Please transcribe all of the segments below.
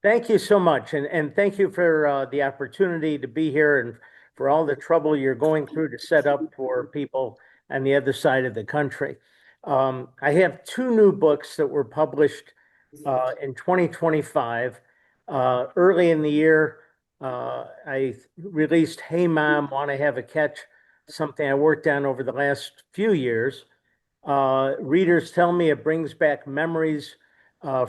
Thank you so much. And thank you for the opportunity to be here and for all the trouble you're going through to set up for people on the other side of the country. I have two new books that were published in 2025. Early in the year, I released Hey Mom, Want to Have a Catch, something I worked on over the last few years. Readers tell me it brings back memories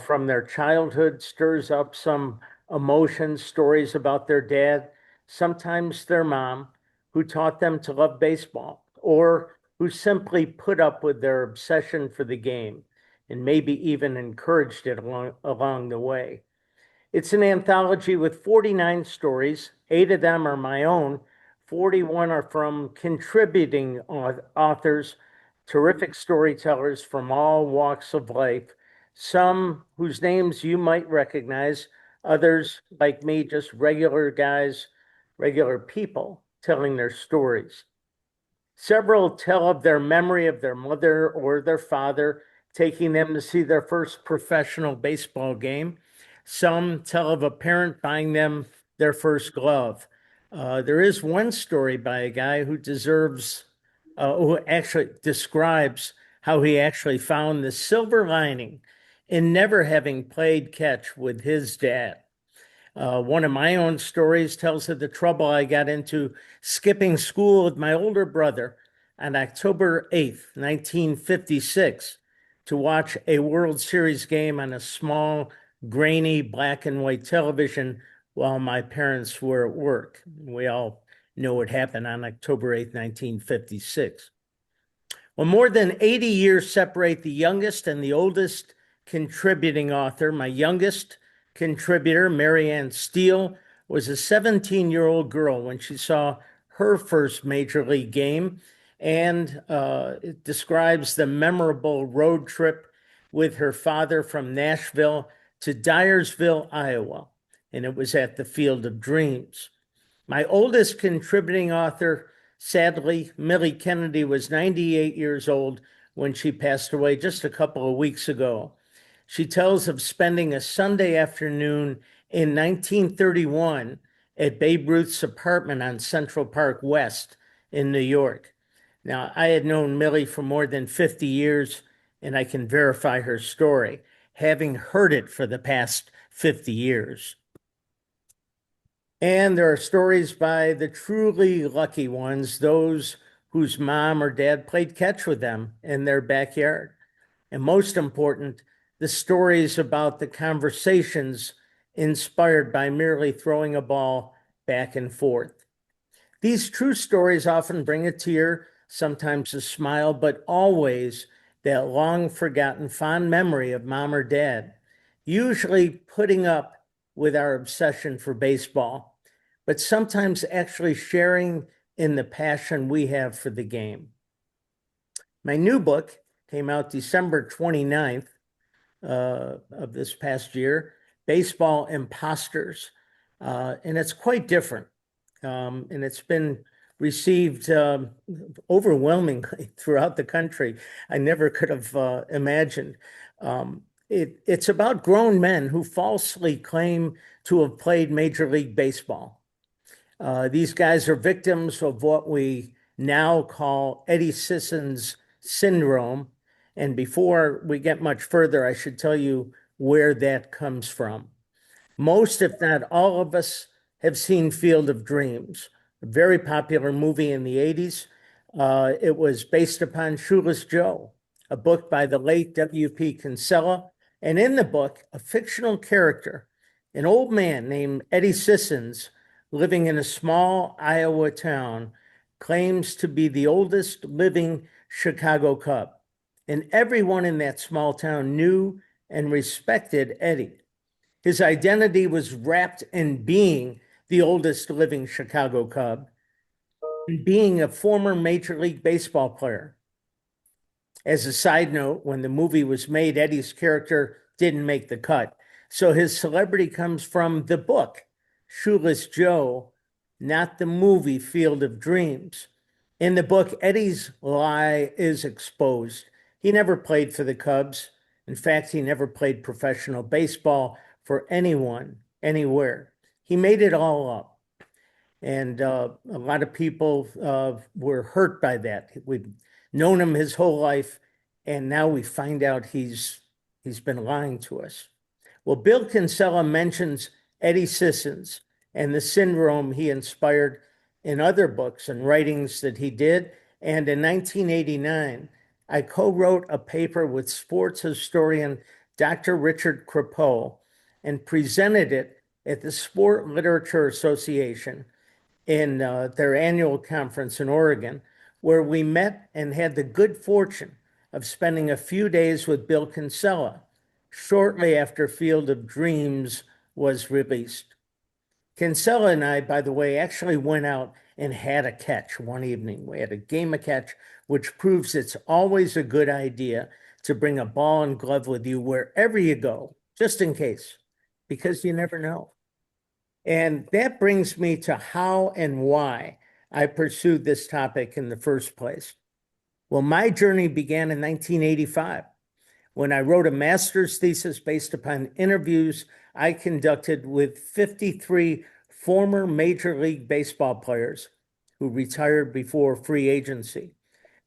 from their childhood, stirs up some emotions, stories about their dad, sometimes their mom, who taught them to love baseball, or who simply put up with their obsession for the game and maybe even encouraged it along the way. It's an anthology with 49 stories. Eight of them are my own. 41 are from contributing authors, terrific storytellers from all walks of life, some whose names you might recognize, others, like me, just regular guys, regular people telling their stories. Several tell of their memory of their mother or their father taking them to see their first professional baseball game. Some tell of a parent buying them their first glove. There is one story by a guy who actually describes how he actually found the silver lining in never having played catch with his dad. One of my own stories tells of the trouble I got into skipping school with my older brother on October 8th, 1956, to watch a World Series game on a small, grainy black and white television while my parents were at work. We all know what happened on October 8th, 1956. Well, more than 80 years separate the youngest and the oldest contributing author. My youngest contributor, Marianne Steele, was a 17-year-old girl when she saw her first major league game, and it describes the memorable road trip with her father from Nashville to Dyersville, Iowa, and it was at the Field of Dreams. My oldest contributing author, sadly, Millie Kennedy, was 98 years old when she passed away just a couple of weeks ago. She tells of spending a Sunday afternoon in 1931 at Babe Ruth's apartment on Central Park West in New York. Now, I had known Millie for more than 50 years, and I can verify her story, having heard it for the past 50 years. And there are stories by the truly lucky ones, those whose mom or dad played catch with them in their backyard. And most important, the stories about the conversations inspired by merely throwing a ball back and forth. These true stories often bring a tear, sometimes a smile, but always that long forgotten fond memory of mom or dad, usually putting up with our obsession for baseball, but sometimes actually sharing in the passion we have for the game. My new book came out December 29th of this past year, Baseball Imposters, and it's quite different. And it's been received overwhelmingly throughout the country. I never could have imagined. It's about grown men who falsely claim to have played Major League Baseball. These guys are victims of what we now call Eddie Sissons syndrome. And before we get much further, I should tell you where that comes from. Most, if not all of us, have seen Field of Dreams, a very popular movie in the 80s. It was based upon Shoeless Joe, a book by the late W.P. Kinsella. And in the book, a fictional character, an old man named Eddie Sissons, living in a small Iowa town, claims to be the oldest living Chicago Cub. And everyone in that small town knew and respected Eddie. His identity was wrapped in being the oldest living Chicago Cub, and being a former Major League Baseball player. As a side note, when the movie was made, Eddie's character didn't make the cut. So his celebrity comes from the book, Shoeless Joe, not the movie Field of Dreams. In the book, Eddie's lie is exposed. He never played for the Cubs. In fact, he never played professional baseball for anyone anywhere. He made it all up. And a lot of people were hurt by that. We've known him his whole life, and now we find out he's been lying to us. Well, Bill Kinsella mentions Eddie Sissons and the syndrome he inspired in other books and writings that he did. And in 1989, I co-wrote a paper with sports historian Dr. Richard Crepeau and presented it at the Sport Literature Association in their annual conference in Oregon, where we met and had the good fortune of spending a few days with Bill Kinsella shortly after Field of Dreams was released. Kinsella and I, by the way, actually went out and had a catch one evening. We had a game of catch, which proves it's always a good idea to bring a ball and glove with you wherever you go, just in case, because you never know. And that brings me to how and why I pursued this topic in the first place. Well, my journey began in 1985 when I wrote a master's thesis based upon interviews I conducted with 53 former Major League Baseball players who retired before free agency.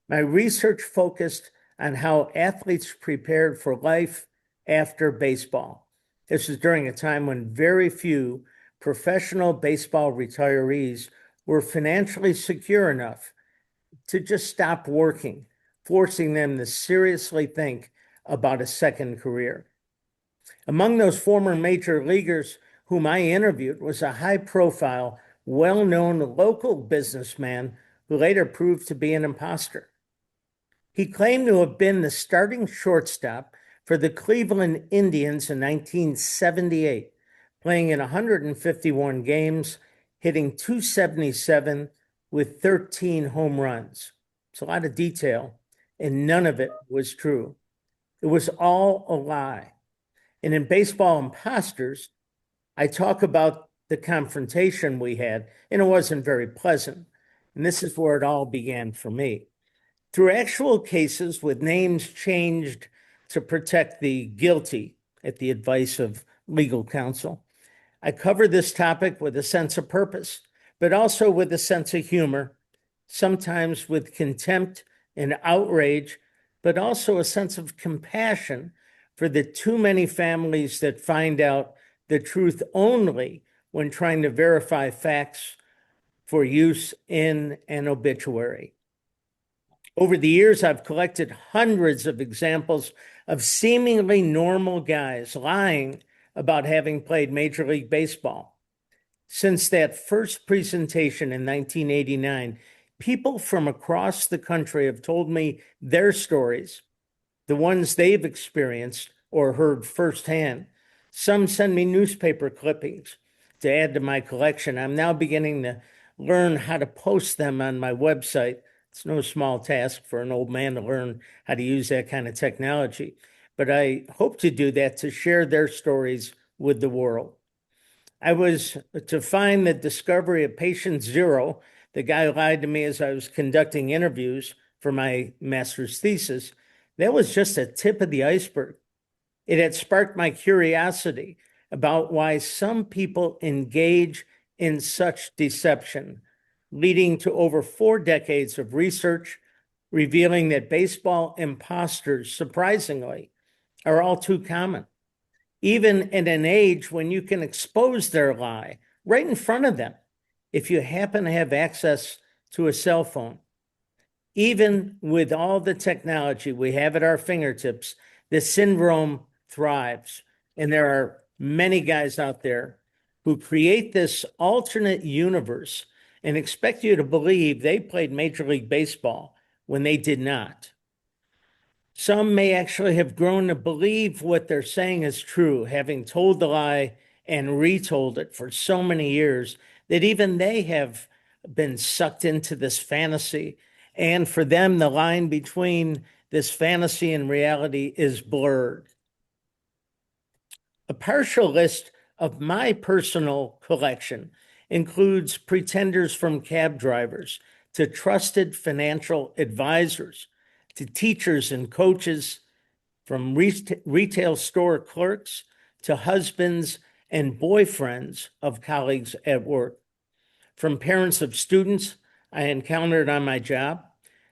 My research focused on how athletes prepared for life after baseball. This was during a time when very few professional baseball retirees were financially secure enough to just stop working, forcing them to seriously think about a second career. Among those former major leaguers whom I interviewed was a high-profile, well-known local businessman who later proved to be an imposter. He claimed to have been the starting shortstop for the Cleveland Indians in 1978, playing in 151 games, hitting .277 with 13 home runs. It's a lot of detail, and none of it was true. It was all a lie. And in Baseball Imposters, I talk about the confrontation we had, and it wasn't very pleasant. And this is where it all began for me. Through actual cases with names changed to protect the guilty at the advice of legal counsel, I cover this topic with a sense of purpose, but also with a sense of humor, sometimes with contempt and outrage, but also a sense of compassion for the too many families that find out the truth only when trying to verify facts for use in an obituary. Over the years, I've collected hundreds of examples of seemingly normal guys lying about having played Major League Baseball. Since that first presentation in 1989, people from across the country have told me their stories, the ones they've experienced or heard firsthand. Some send me newspaper clippings to add to my collection. I'm now beginning to learn how to post them on my website. It's no small task for an old man to learn how to use that kind of technology, but I hope to do that to share their stories with the world. I was to find the discovery of patient zero. The guy lied to me as I was conducting interviews for my master's thesis. That was just a tip of the iceberg. It had sparked my curiosity about why some people engage in such deception, leading to over 4 decades of research revealing that baseball imposters, surprisingly, are all too common, even in an age when you can expose their lie right in front of them if you happen to have access to a cell phone. Even with all the technology we have at our fingertips, the syndrome thrives. And there are many guys out there who create this alternate universe and expect you to believe they played Major League Baseball when they did not. Some may actually have grown to believe what they're saying is true, having told the lie and retold it for so many years that even they have been sucked into this fantasy. And for them, the line between this fantasy and reality is blurred. A partial list of my personal collection includes pretenders from cab drivers to trusted financial advisors, to teachers and coaches, from retail store clerks to husbands and boyfriends of colleagues at work. From parents of students I encountered on my job,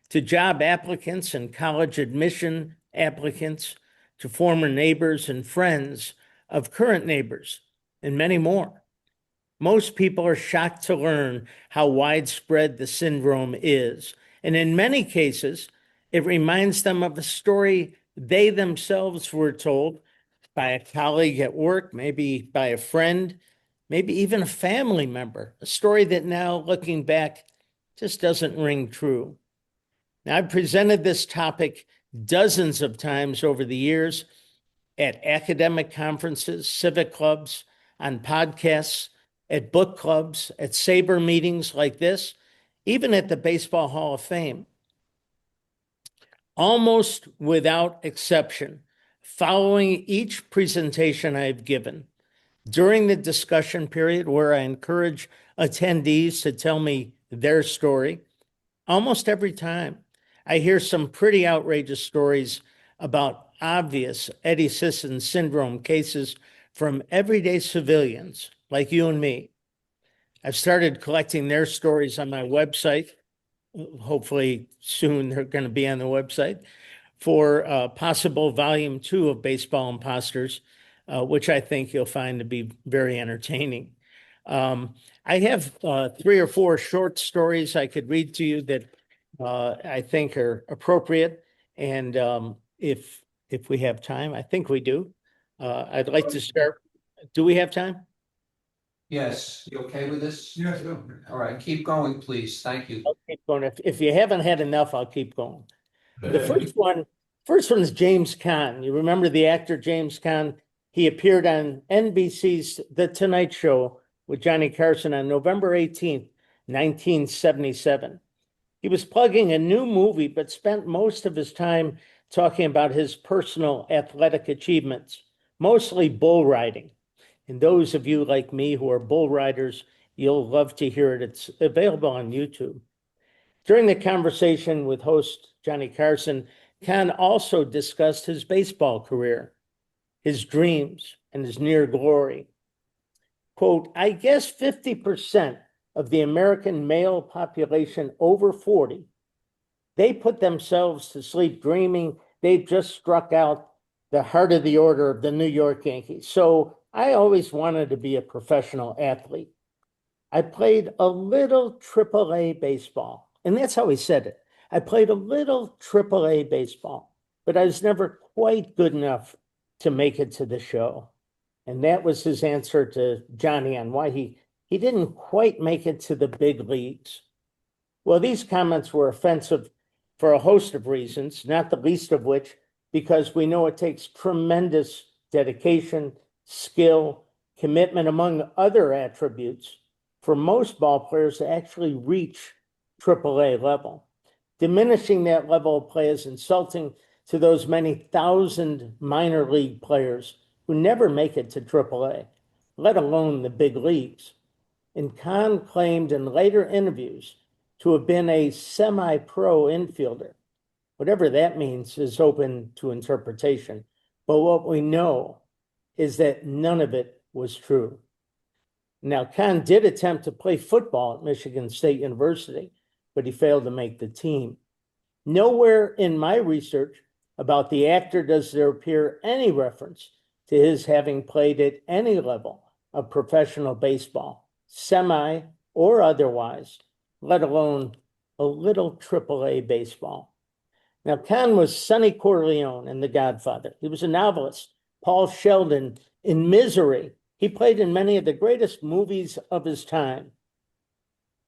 to job applicants and college admission applicants, to former neighbors and friends of current neighbors, and many more. Most people are shocked to learn how widespread the syndrome is. And in many cases, it reminds them of a story they themselves were told by a colleague at work, maybe by a friend, maybe even a family member, a story that now, looking back, just doesn't ring true. Now, I've presented this topic dozens of times over the years at academic conferences, civic clubs, on podcasts, at book clubs, at SABR meetings like this, even at the Baseball Hall of Fame. Almost without exception, following each presentation I've given, during the discussion period where I encourage attendees to tell me their story, almost every time I hear some pretty outrageous stories about obvious Eddie Scissons Syndrome cases from everyday civilians like you and me. I've started collecting their stories on my website. Hopefully soon they're going to be on the website for possible volume 2 of Baseball Imposters, which I think you'll find to be very entertaining. I have 3 or 4 short stories I could read to you that I think are appropriate. And if we have time, I think we do. I'd like to start. Do we have time? Yes, you okay with this? Yes. All right, keep going, please. Thank you. I'll keep going. If you haven't had enough, I'll keep going. The first one is James Caan. You remember the actor James Caan? He appeared on NBC's The Tonight Show with Johnny Carson on November 18th, 1977. He was plugging a new movie, but spent most of his time talking about his personal athletic achievements, mostly bull riding. And those of you like me who are bull riders, you'll love to hear it. It's available on YouTube. During the conversation with host Johnny Carson, Caan also discussed his baseball career, his dreams, and his near glory. Quote, I guess 50% of the American male population over 40, they put themselves to sleep dreaming they've just struck out the heart of the order of the New York Yankees. So I always wanted to be a professional athlete. I played a little AAA baseball. And that's how he said it. I played a little AAA baseball, but I was never quite good enough to make it to the show. And that was his answer to Johnny on why he didn't quite make it to the big leagues. Well, these comments were offensive for a host of reasons, not the least of which because we know it takes tremendous dedication, skill, commitment, among other attributes, for most ball players to actually reach AAA level. Diminishing that level of play is insulting to those many thousand minor league players who never make it to AAA, let alone the big leagues. And Caan claimed in later interviews to have been a semi-pro infielder. Whatever that means is open to interpretation. But what we know is that none of it was true. Now, Caan did attempt to play football at Michigan State University, but he failed to make the team. Nowhere in my research about the actor does there appear any reference to his having played at any level of professional baseball, semi or otherwise, let alone a little AAA baseball. Now, Caan was Sonny Corleone in The Godfather. He was a novelist, Paul Sheldon in Misery. He played in many of the greatest movies of his time.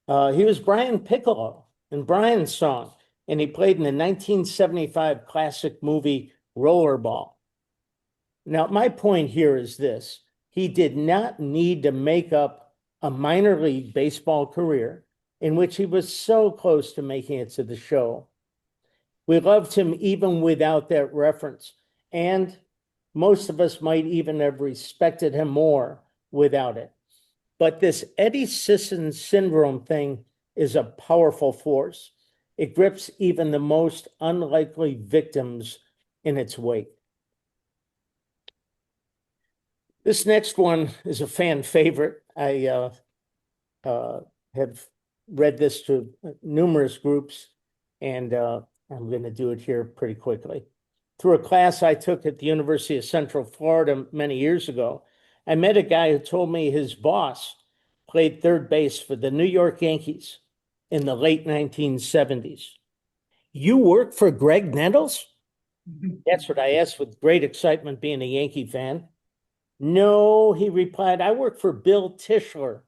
He was Brian Piccolo in Brian's Song, and he played in the 1975 classic movie Rollerball. Now, my point here is this. He did not need to make up a minor league baseball career in which he was so close to making it to the show. We loved him even without that reference, and most of us might even have respected him more without it. But this Eddie Scissons Syndrome thing is a powerful force. It grips even the most unlikely victims in its wake. This next one is a fan favorite. I have read this to numerous groups, and I'm going to do it here pretty quickly. Through a class I took at the University of Central Florida many years ago, I met a guy who told me his boss played third base for the New York Yankees in the late 1970s. You work for Greg Nettles? That's what I asked with great excitement, being a Yankee fan. No, he replied, I work for Bill Tischler.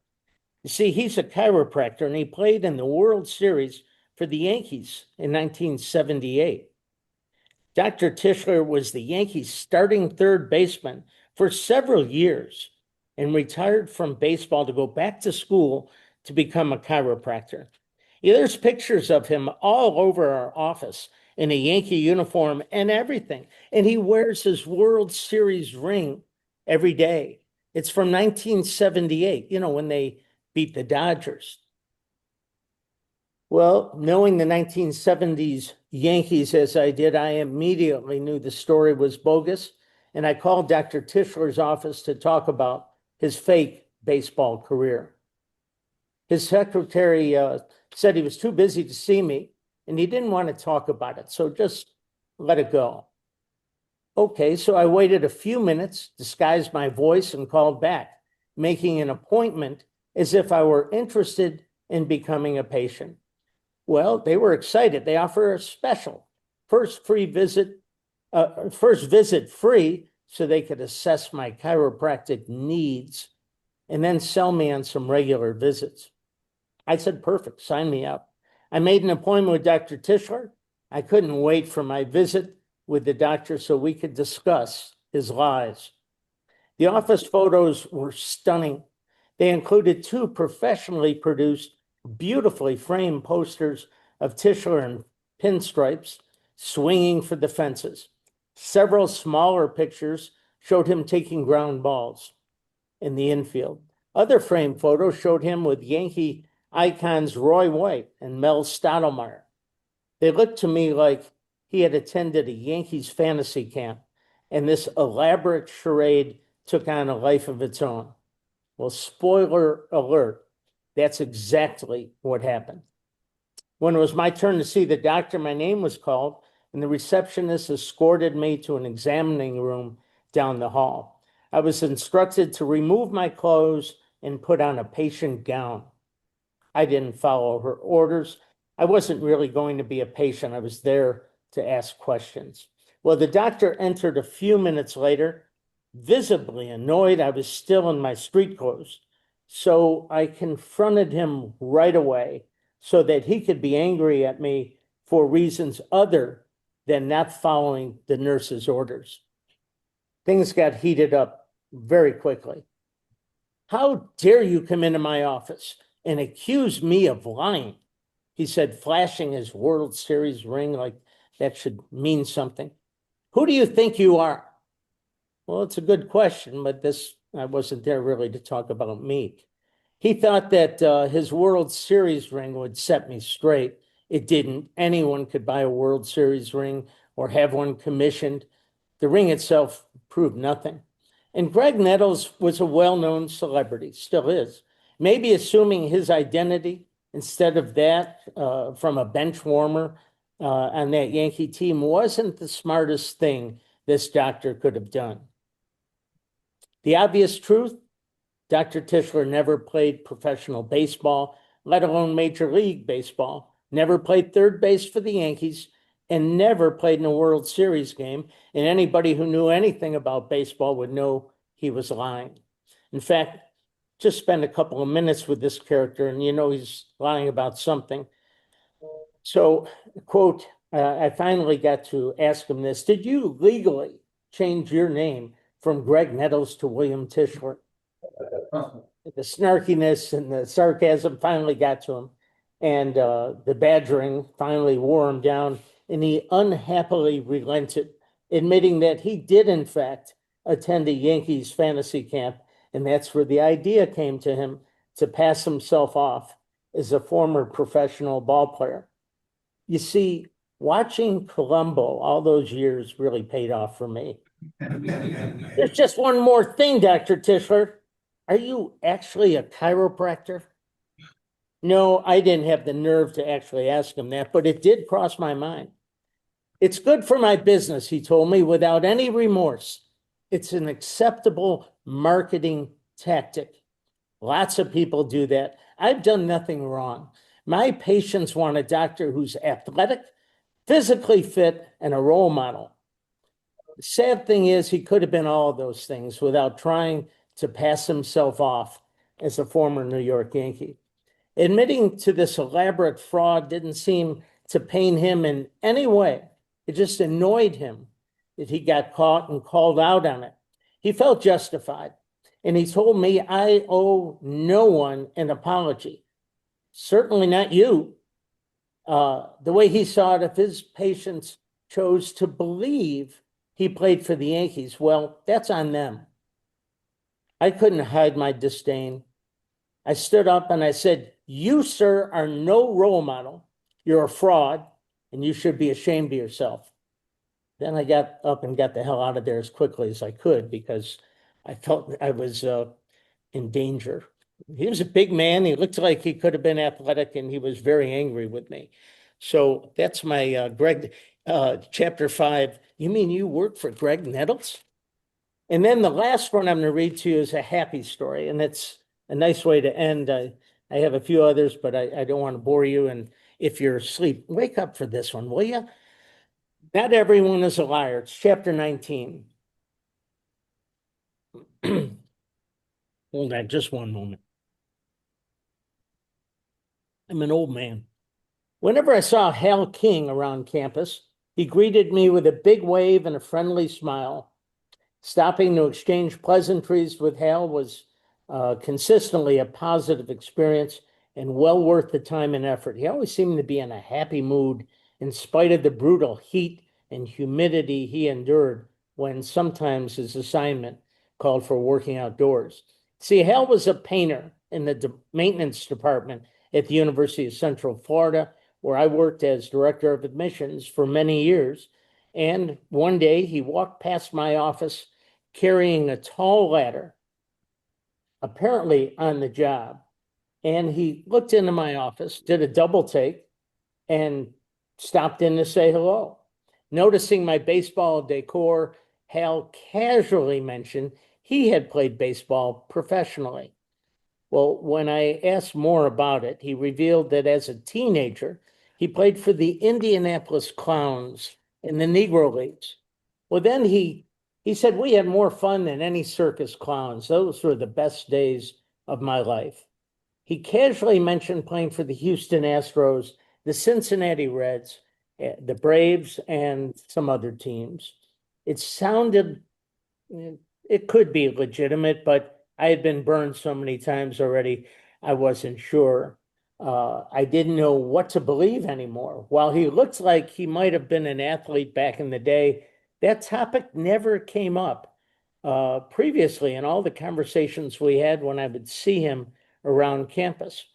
You see, he's a chiropractor and he played in the World Series for the Yankees in 1978. Dr. Tischler was the Yankees' starting third baseman for several years and retired from baseball to go back to school to become a chiropractor. Yeah, there's pictures of him all over our office in a Yankee uniform and everything. And he wears his World Series ring every day. It's from 1978, when they beat the Dodgers. Well, knowing the 1970s Yankees as I did, I immediately knew the story was bogus, and I called Dr. Tischler's office to talk about his fake baseball career. His secretary said he was too busy to see me, and he didn't want to talk about it, so just let it go. Okay, so I waited a few minutes, disguised my voice, and called back, making an appointment as if I were interested in becoming a patient. Well, they were excited. They offer a special first visit free so they could assess my chiropractic needs and then sell me on some regular visits. I said, perfect, sign me up. I made an appointment with Dr. Tischler. I couldn't wait for my visit with the doctor so we could discuss his lies. The office photos were stunning. They included 2 professionally produced, beautifully framed posters of Tischler in pinstripes swinging for the fences. Several smaller pictures showed him taking ground balls in the infield. Other framed photos showed him with Yankee icons Roy White and Mel Stottlemyre. They looked to me like he had attended a Yankees fantasy camp, and this elaborate charade took on a life of its own. Well, spoiler alert, that's exactly what happened. When it was my turn to see the doctor, my name was called, and the receptionist escorted me to an examining room down the hall. I was instructed to remove my clothes and put on a patient gown. I didn't follow her orders. I wasn't really going to be a patient. I was there to ask questions. Well, the doctor entered a few minutes later, visibly annoyed. I was still in my street clothes. So I confronted him right away so that he could be angry at me for reasons other than not following the nurse's orders. Things got heated up very quickly. How dare you come into my office and accuse me of lying? He said, flashing his World Series ring like that should mean something. Who do you think you are? Well, it's a good question, but I wasn't there really to talk about me. He thought that his World Series ring would set me straight. It didn't. Anyone could buy a World Series ring or have one commissioned. The ring itself proved nothing. And Greg Nettles was a well-known celebrity, still is. Maybe assuming his identity instead of that from a bench warmer on that Yankee team wasn't the smartest thing this doctor could have done. The obvious truth, Dr. Tischler never played professional baseball, let alone Major League Baseball, never played third base for the Yankees, and never played in a World Series game. And anybody who knew anything about baseball would know he was lying. In fact, just spend a couple of minutes with this character and he's lying about something. So, quote, I finally got to ask him this. Did you legally change your name from Greg Nettles to William Tischler? The snarkiness and the sarcasm finally got to him, and the badgering finally wore him down, and he unhappily relented, admitting that he did, in fact, attend a Yankees fantasy camp, and that's where the idea came to him to pass himself off as a former professional ball player. You see, watching Columbo all those years really paid off for me. There's just one more thing, Dr. Tischler. Are you actually a chiropractor? No, I didn't have the nerve to actually ask him that, but it did cross my mind. It's good for my business, he told me without any remorse. It's an acceptable marketing tactic. Lots of people do that. I've done nothing wrong. My patients want a doctor who's athletic, physically fit, and a role model. The sad thing is, he could have been all of those things without trying to pass himself off as a former New York Yankee. Admitting to this elaborate fraud didn't seem to pain him in any way. It just annoyed him that he got caught and called out on it. He felt justified, and he told me I owe no one an apology. Certainly not you. The way he saw it, if his patients chose to believe he played for the Yankees, well, that's on them. I couldn't hide my disdain. I stood up and I said, "You, sir, are no role model. You're a fraud, and you should be ashamed of yourself." Then I got up and got the hell out of there as quickly as I could because I felt I was in danger. He was a big man. He looked like he could have been athletic, and he was very angry with me. So that's my Greg, chapter 5. You mean you work for Greg Nettles? And then the last one I'm going to read to you is a happy story, and it's a nice way to end. I have a few others, but I don't want to bore you. And if you're asleep, wake up for this one, will you? Not everyone is a liar. It's chapter 19. Hold on just one moment. I'm an old man. Whenever I saw Hal King around campus, he greeted me with a big wave and a friendly smile. Stopping to exchange pleasantries with Hal was consistently a positive experience and well worth the time and effort. He always seemed to be in a happy mood in spite of the brutal heat and humidity he endured when sometimes his assignment called for working outdoors. See, Hal was a painter in the maintenance department at the University of Central Florida, where I worked as director of admissions for many years. And one day he walked past my office carrying a tall ladder, apparently on the job. And he looked into my office, did a double take, and stopped in to say hello. Noticing my baseball decor, Hal casually mentioned he had played baseball professionally. Well, when I asked more about it, he revealed that as a teenager, he played for the Indianapolis Clowns in the Negro Leagues. Well, then he said we had more fun than any circus clowns. Those were the best days of my life. He casually mentioned playing for the Houston Astros, the Cincinnati Reds, the Braves, and some other teams. It sounded, it could be legitimate, but I had been burned so many times already, I wasn't sure. I didn't know what to believe anymore. While he looked like he might have been an athlete back in the day, that topic never came up previously in all the conversations we had when I would see him around campus.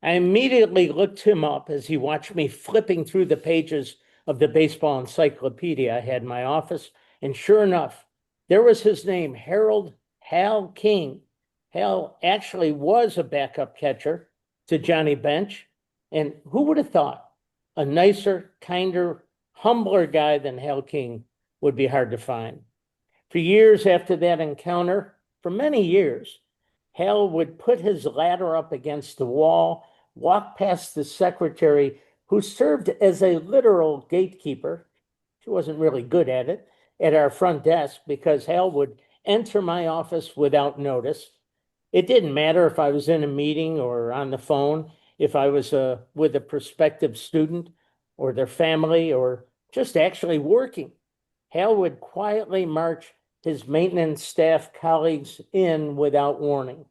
I immediately looked him up as he watched me flipping through the pages of the baseball encyclopedia I had in my office, and sure enough, there was his name, Harold Hal King. Hal actually was a backup catcher to Johnny Bench, and who would have thought a nicer, kinder, humbler guy than Hal King would be hard to find. For years after that encounter, for many years, Hal would put his ladder up against the wall, walk past the secretary who served as a literal gatekeeper. She wasn't really good at it, at our front desk because Hal would enter my office without notice. It didn't matter if I was in a meeting or on the phone, if I was with a prospective student or their family or just actually working. Hal would quietly march his maintenance staff colleagues in without warning.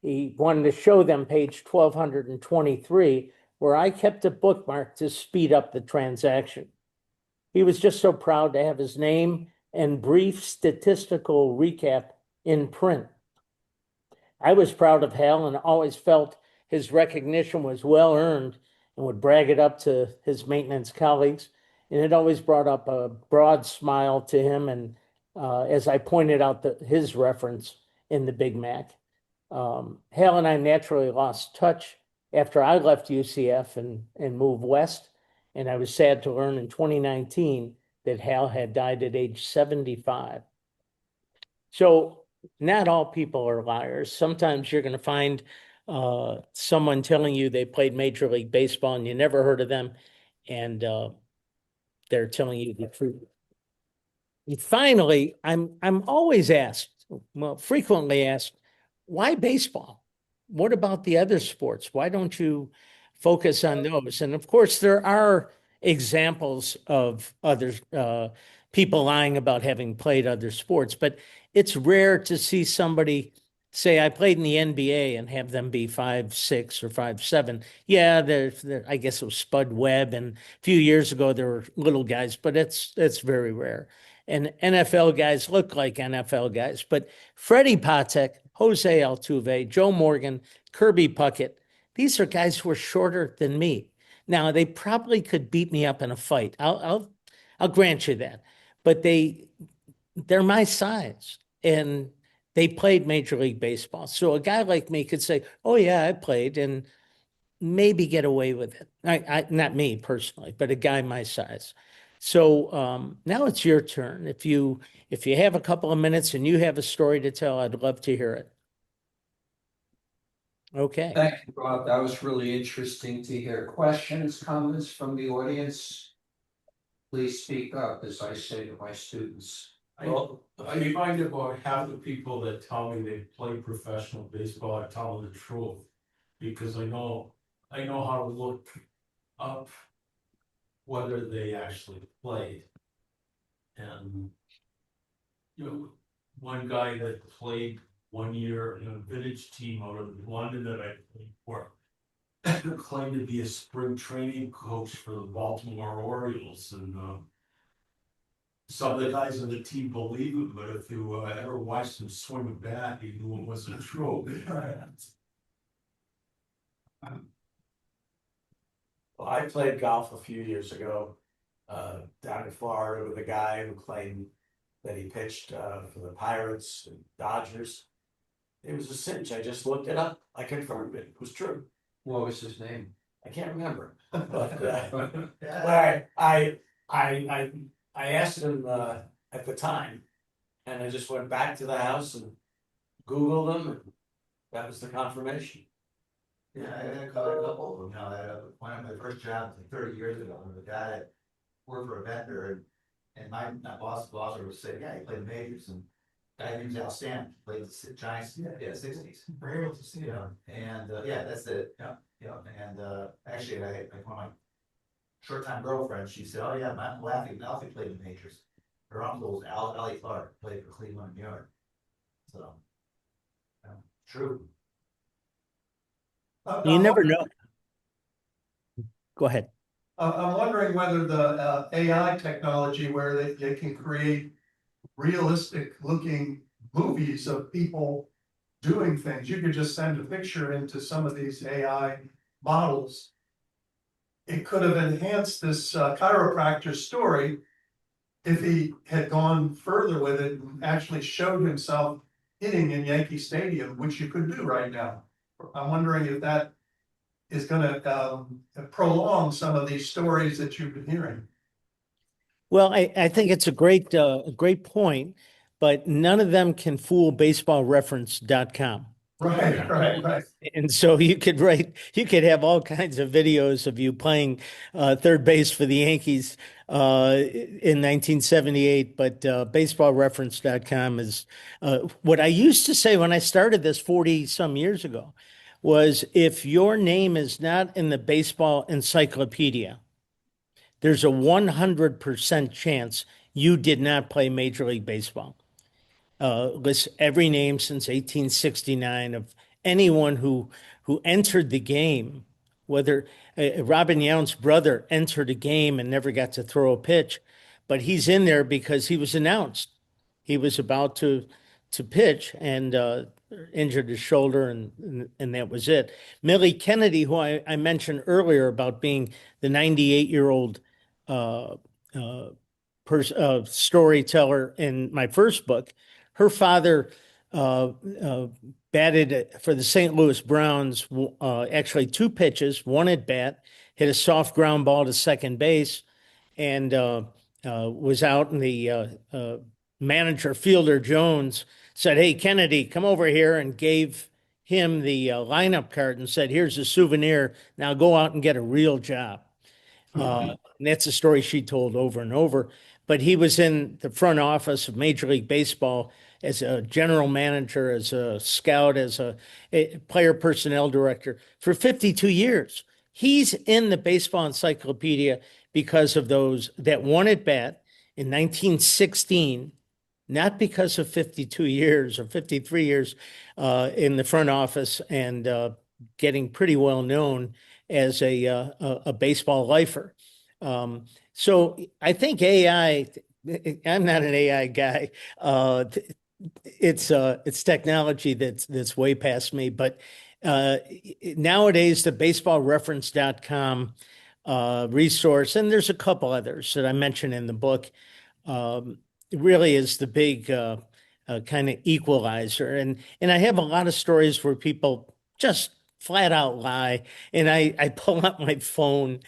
He wanted to show them page 1223, where I kept a bookmark to speed up the transaction. He was just so proud to have his name and brief statistical recap in print. I was proud of Hal and always felt his recognition was well earned and would brag it up to his maintenance colleagues. And it always brought up a broad smile to him and as I pointed out his reference in the Big Mac. Hal and I naturally lost touch after I left UCF and moved west. And I was sad to learn in 2019 that Hal had died at age 75. So not all people are liars. Sometimes you're going to find someone telling you they played Major League Baseball and you never heard of them, and they're telling you the truth. And finally, I'm always asked, well, frequently asked, why baseball? What about the other sports? Why don't you focus on those? And of course, there are examples of other people lying about having played other sports, but it's rare to see somebody say, I played in the NBA and have them be 5'6" or 5'7". Yeah, I guess it was Spud Webb, and a few years ago there were little guys, but it's very rare. And NFL guys look like NFL guys, but Freddie Patek, Jose Altuve, Joe Morgan, Kirby Puckett, these are guys who are shorter than me. Now they probably could beat me up in a fight. I'll grant you that, but they're my size and they played Major League Baseball. So a guy like me could say, "Oh yeah, I played," and maybe get away with it. Not me personally, but a guy my size. So now it's your turn. If you have a couple of minutes and you have a story to tell, I'd love to hear it. Okay. Thank you, Rob. That was really interesting to hear. Questions, comments from the audience? Please speak up, as I say to my students. Well, I find about half the people that tell me they play professional baseball, I tell them the truth. Because I know how to look up whether they actually played. And, one guy that played 1 year in a vintage team out of London that I played for claimed to be a spring training coach for the Baltimore Orioles, and some of the guys on the team believe it, but if you ever watched him swing a bat, you knew it wasn't true. Well, I played golf a few years ago, down in Florida with a guy who claimed that he pitched for the Pirates and Dodgers. It was a cinch. I just looked it up. I confirmed it. It was true. What was his name? I can't remember. But I asked him at the time, and I just went back to the house and Googled him, and that was the confirmation. Yeah, I got a couple of them now. One of my first jobs like 30 years ago, there was a guy that worked for a vendor, and my boss was saying, yeah, he played the majors, and guy named Al Stan played the Giants in the 60s. Very able to see it. And yeah, that's it. Yeah. And actually, I one of my short-time girlfriends, she said, oh yeah, my uncle Alfie played in the majors. Her uncle was Allie Clark, played for Cleveland, New York. So, true. You never know. Go ahead. I'm wondering whether the AI technology where they can create realistic looking movies of people doing things. You could just send a picture into some of these AI models. It could have enhanced this chiropractor story if he had gone further with it and actually showed himself hitting in Yankee Stadium, which you could do right now. I'm wondering if that is going to prolong some of these stories that you've been hearing. Well, I think it's a great point, but none of them can fool baseballreference.com. Right. And so you could have all kinds of videos of you playing third base for the Yankees in 1978, but baseballreference.com is what I used to say when I started this 40 some years ago was if your name is not in the baseball encyclopedia, there's a 100% chance you did not play Major League Baseball. Lists every name since 1869 of anyone who entered the game, whether Robin Yount's brother entered a game and never got to throw a pitch, but he's in there because he was announced. He was about to pitch and injured his shoulder, and that was it. Millie Kennedy, who I mentioned earlier about being the 98-year-old storyteller in my first book. Her father batted for the St. Louis Browns, actually two pitches, one at bat, hit a soft ground ball to second base, and was out, and the manager, Fielder Jones, said, "Hey, Kennedy, come over here," and gave him the lineup card and said, "Here's a souvenir. Now go out and get a real job." And that's a story she told over and over. But he was in the front office of Major League Baseball as a general manager, as a scout, as a player personnel director for 52 years. He's in the baseball encyclopedia because of that one at bat in 1916, not because of 52 years or 53 years in the front office and getting pretty well known as a baseball lifer. So I think AI, I'm not an AI guy. It's technology that's way past me, but nowadays the baseballreference.com resource, and there's a couple others that I mentioned in the book, really is the big kind of equalizer. And I have a lot of stories where people just flat out lie, and I pull out my phone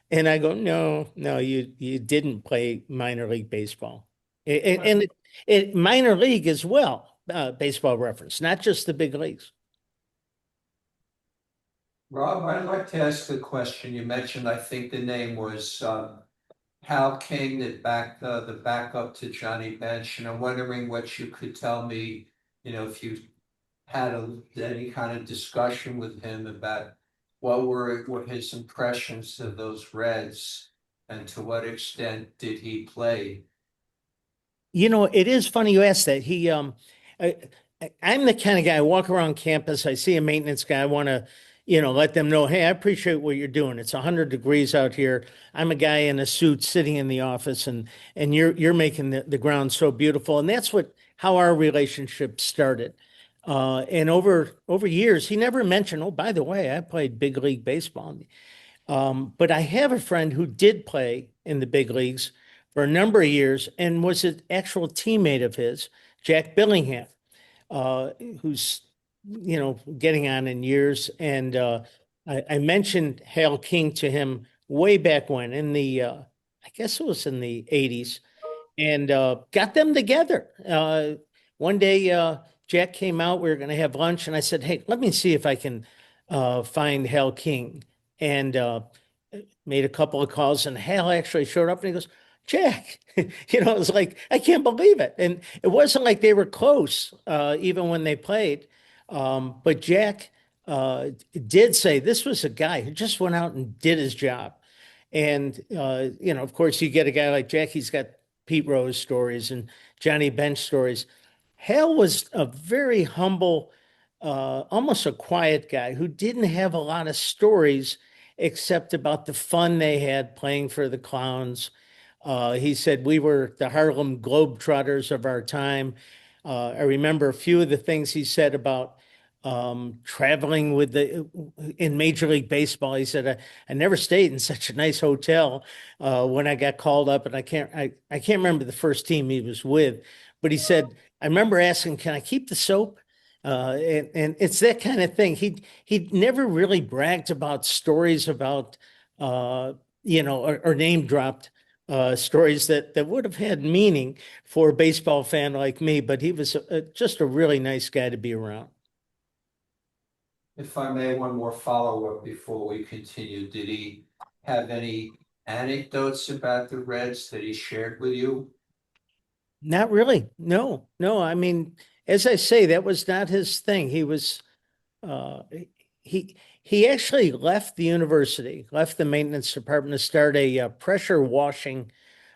and I go, no, you didn't play minor league baseball, and it minor league as well, baseball reference, not just the big leagues. Rob, I'd like to ask a question. You mentioned, I think the name was Hal King, the backup to Johnny Bench, and I'm wondering what you could tell me, if you had any kind of discussion with him about what were his impressions of those Reds, and to what extent did he play? It is funny you asked that. I'm the kind of guy, I walk around campus, I see a maintenance guy, I want to, let them know, hey, I appreciate what you're doing. It's 100 degrees out here. I'm a guy in a suit sitting in the office, and you're making the ground so beautiful. And that's how our relationship started. And over years, he never mentioned, oh, by the way, I played big league baseball. But I have a friend who did play in the big leagues for a number of years and was an actual teammate of his, Jack Billingham, who's, getting on in years. And I mentioned Hal King to him way back when I guess it was in the 80s, and got them together. One day, Jack came out, we were going to have lunch, and I said, hey, let me see if I can find Hal King. And made a couple of calls, and Hal actually showed up, and he goes, Jack, it was like, I can't believe it. And it wasn't like they were close, even when they played. But Jack did say this was a guy who just went out and did his job. And, of course, you get a guy like Jack, he's got Pete Rose stories and Johnny Bench stories. Hal was a very humble, almost a quiet guy who didn't have a lot of stories except about the fun they had playing for the Clowns. He said we were the Harlem Globetrotters of our time. I remember a few of the things he said about traveling in Major League Baseball. He said, I never stayed in such a nice hotel when I got called up, and I can't remember the first team he was with, but he said, I remember asking, can I keep the soap? And it's that kind of thing. He never really bragged about stories about, or name dropped stories that would have had meaning for a baseball fan like me, but he was just a really nice guy to be around. If I may, one more follow-up before we continue. Did he have any anecdotes about the Reds that he shared with you? Not really. No. I mean, as I say, that was not his thing. He was, he actually left the university, left the maintenance department to start a pressure washing,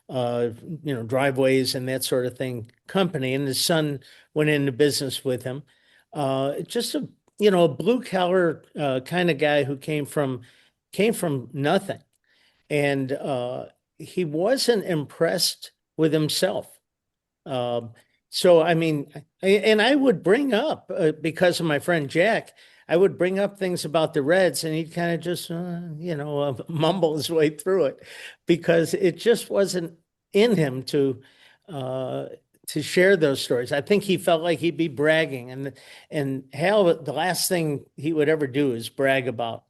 driveways and that sort of thing company. And his son went into business with him. Just a blue collar kind of guy who came from nothing, and he wasn't impressed with himself. So I mean, and I would bring up because of my friend Jack, I would bring up things about the Reds, and he'd kind of just mumble his way through it because it just wasn't in him to share those stories. I think he felt like he'd be bragging, and Hal, the last thing he would ever do is brag about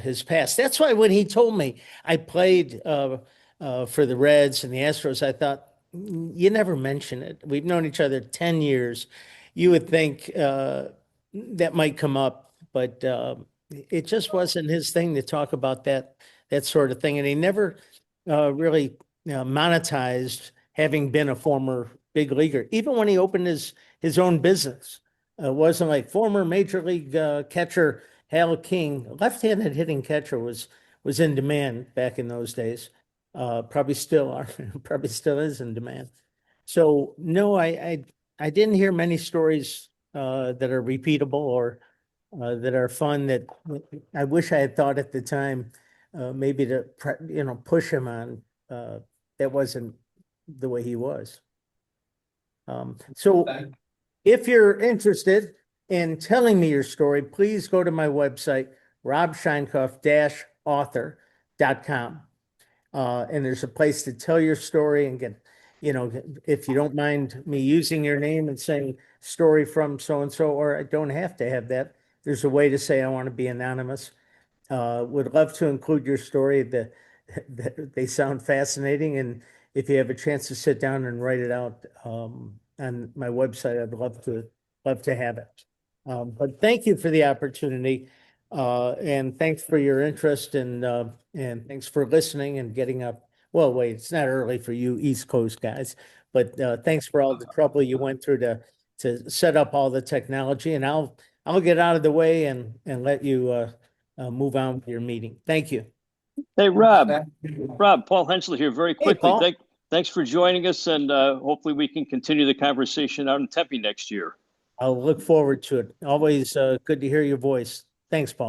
his past. That's why when he told me I played for the Reds and the Astros, I thought, you never mention it. We've known each other 10 years. You would think that might come up, but it just wasn't his thing to talk about that sort of thing. And he never really monetized having been a former big leaguer. Even when he opened his own business, it wasn't like former major league catcher Hal King, left-handed hitting catcher, was in demand back in those days. Probably still are, probably still is in demand. So no, I didn't hear many stories that are repeatable or that are fun that I wish I had thought at the time, maybe to push him on. That wasn't the way he was. So if you're interested in telling me your story, please go to my website, robsheinkopf-author.com. And there's a place to tell your story and get, if you don't mind me using your name and saying story from so-and-so, or I don't have to have that. There's a way to say I want to be anonymous. Would love to include your story. They sound fascinating. And if you have a chance to sit down and write it out on my website, I'd love to have it. But thank you for the opportunity. And thanks for your interest and thanks for listening and getting up. Well, wait, it's not early for you East Coast guys, but thanks for all the trouble you went through to set up all the technology. And I'll get out of the way and let you move on with your meeting. Thank you. Hey, Rob, Paul Hensler here very Hey, quickly. Paul. Thanks for joining us, and hopefully we can continue the conversation out in Tempe next year. I'll look forward to it. Always good to hear your voice. Thanks, Paul.